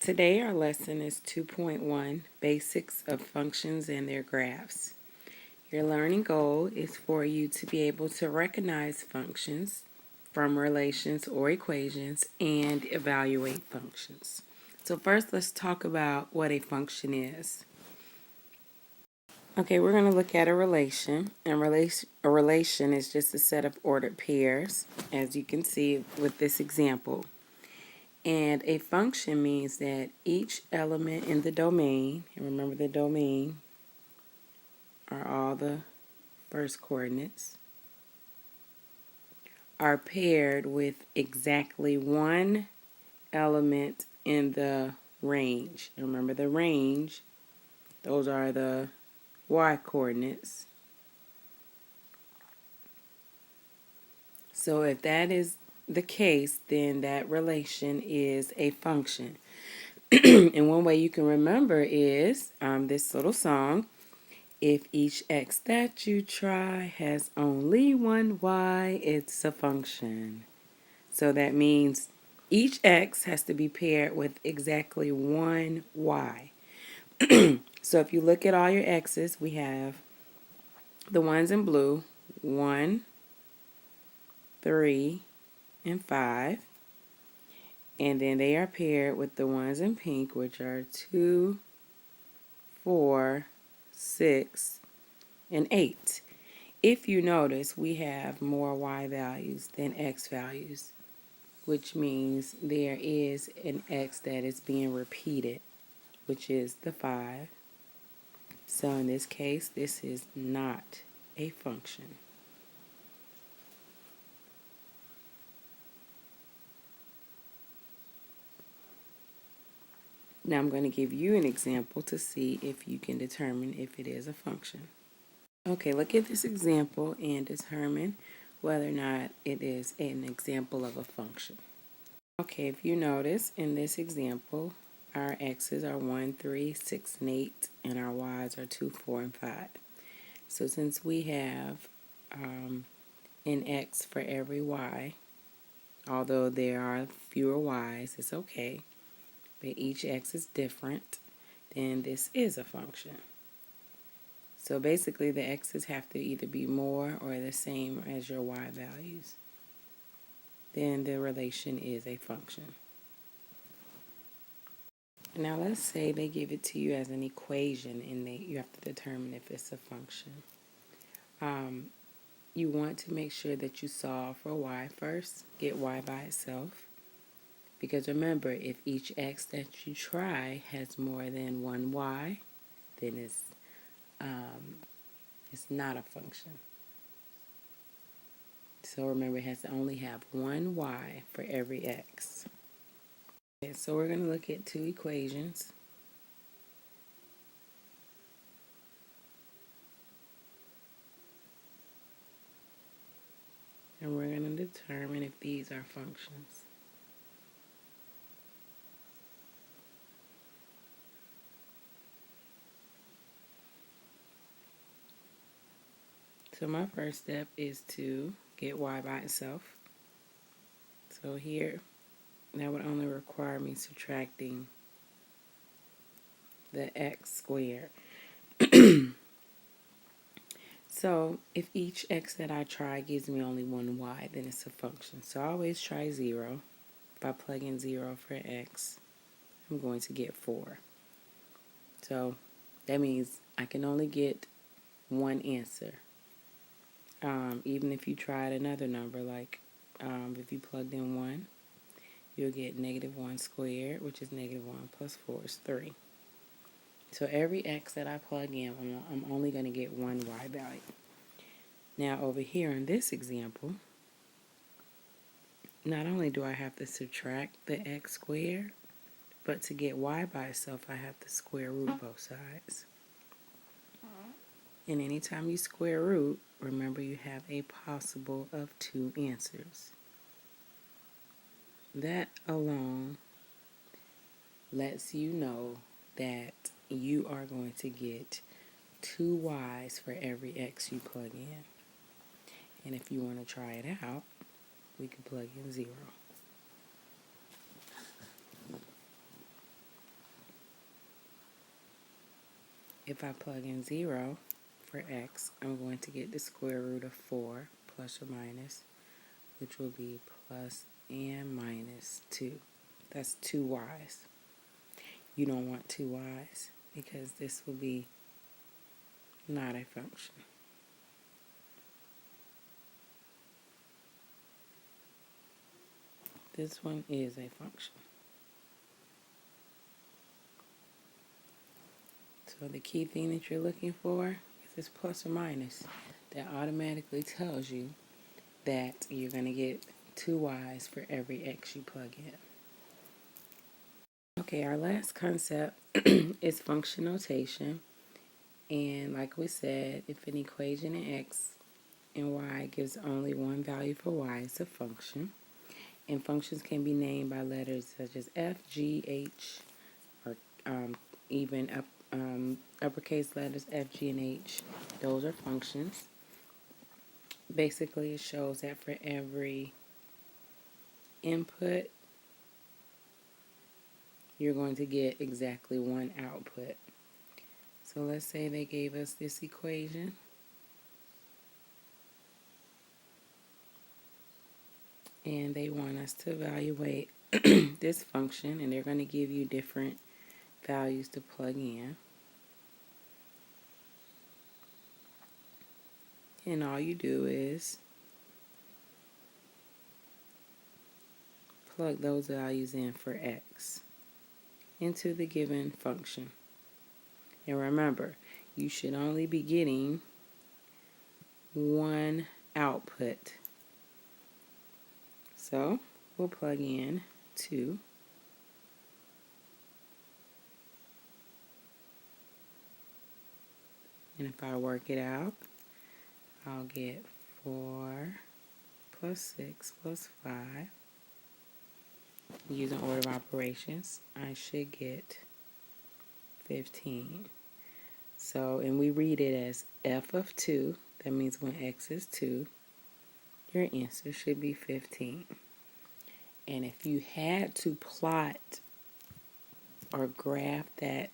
Today our lesson is 2.1, Basics of Functions and Their Graphs. Your learning goal is for you to be able to recognize functions from relations or equations and evaluate functions. So first let's talk about what a function is. Okay, we're going to look at a relation, and a relation is just a set of ordered pairs, as you can see with this example. And a function means that each element in the domain, and remember the domain are all the first coordinates, are paired with exactly one element in the range. And remember the range, those are the y coordinates. So if that is the case, then that relation is a function. And one way you can remember is this little song. If each x that you try has only one y, it's a function. So that means each x has to be paired with exactly one y. So if you look at all your x's, we have the ones in blue, 1, 3, and 5. And then they are paired with the ones in pink, which are 2, 4, 6, and 8. If you notice, we have more y values than x values, which means there is an x that is being repeated, which is the 5. So in this case, this is not a function. Now I'm going to give you an example to see if you can determine if it is a function. Okay, look at this example and determine whether or not it is an example of a function. Okay, if you notice in this example, our x's are 1, 3, 6, and 8, and our y's are 2, 4, and 5. So since we have an x for every y, although there are fewer y's, it's okay, but each x is different, then this is a function. So basically the x's have to either be more or the same as your y values. Then the relation is a function. Now let's say they give it to you as an equation and you have to determine if it's a function. You want to make sure that you solve for y first, get y by itself. Because remember, if each x that you try has more than one y, then it's not a function. So remember, it has to only have one y for every x. Okay, so we're going to look at two equations. And we're going to determine if these are functions. So my first step is to get y by itself. So here, that would only require me subtracting the x squared. So if each x that I try gives me only one y, then it's a function. So I always try 0. If I plug in 0 for x, I'm going to get 4. So that means I can only get one answer. Even if you tried another number, like if you plugged in 1, you'll get negative 1 squared, which is negative 1 plus 4 is 3. So every x that I plug in, I'm only going to get one y value. Now over here in this example, not only do I have to subtract the x squared, but to get y by itself, I have to square root both sides. And anytime you square root, remember you have a possible of 2 answers. That alone lets you know that you are going to get 2 y's for every x you plug in. And if you want to try it out, we can plug in 0. if I plug in 0 for x, I'm going to get the square root of 4 plus or minus, which will be plus and minus 2. That's 2y's. You don't want 2y's because this will be not a function. This one is a function. So the key thing that you're looking for is this plus or minus. That automatically tells you that you're going to get 2y's for every x you plug in. Okay, our last concept is function notation. And like we said, if an equation in x and y gives only one value for y, it's a function. And functions can be named by letters such as f, g, h, or even uppercase letters f, g, and h. Those are functions. Basically, it shows that for every input, you're going to get exactly one output. So let's say they gave us this equation. And they want us to evaluate this function, and they're going to give you different values to plug in. And all you do is plug those values in for x into the given function. And remember, you should only be getting one output. So we'll plug in 2. And if I work it out, I'll get 4 plus 6 plus 5. Using order of operations, I should get 15. So, and we read it as f of 2. That means when x is 2, your answer should be 15. And if you had to plot or graph that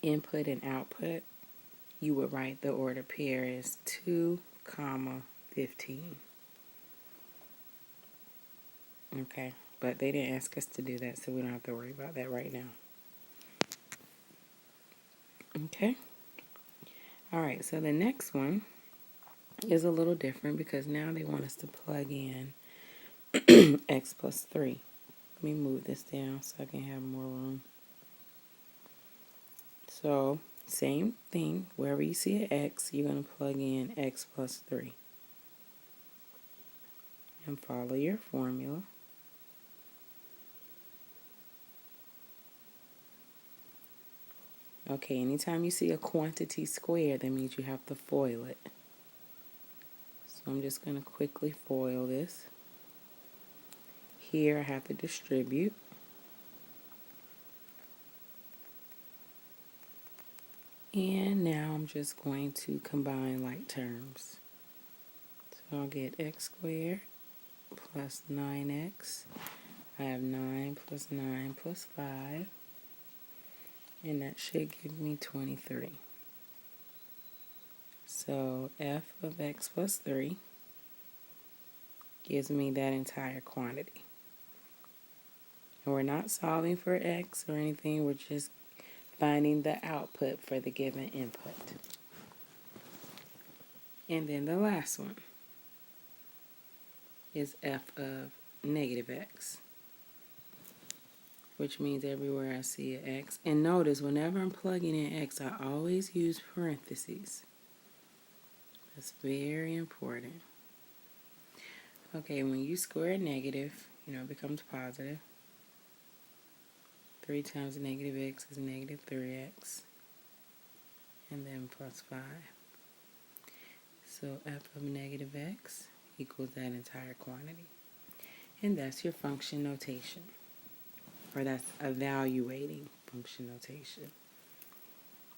input and output, you would write the order pair as 2, 15. Okay, but they didn't ask us to do that, so we don't have to worry about that right now. Okay. All right, so the next one is a little different because now they want us to plug in x plus 3. Let me move this down so I can have more room. So, same thing. Wherever you see an x, you're going to plug in x plus 3. And follow your formula. Okay, anytime you see a quantity squared, that means you have to FOIL it. So I'm just going to quickly FOIL this. Here I have to distribute. And now I'm just going to combine like terms. So I'll get x squared plus 9x. I have 9 plus 9 plus 5. And that should give me 23. So f of x plus 3 gives me that entire quantity. And we're not solving for x or anything, we're just finding the output for the given input. And then the last one is f of negative x, which means everywhere I see an x. And notice, whenever I'm plugging in x, I always use parentheses. That's very important. Okay, when you square a negative, it becomes positive. 3 times negative x is negative 3x. And then plus 5. So f of negative x equals that entire quantity. And that's your function notation. Or that's evaluating function notation.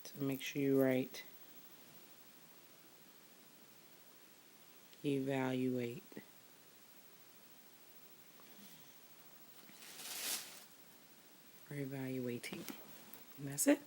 So make sure you write evaluate. Or evaluating. And that's it.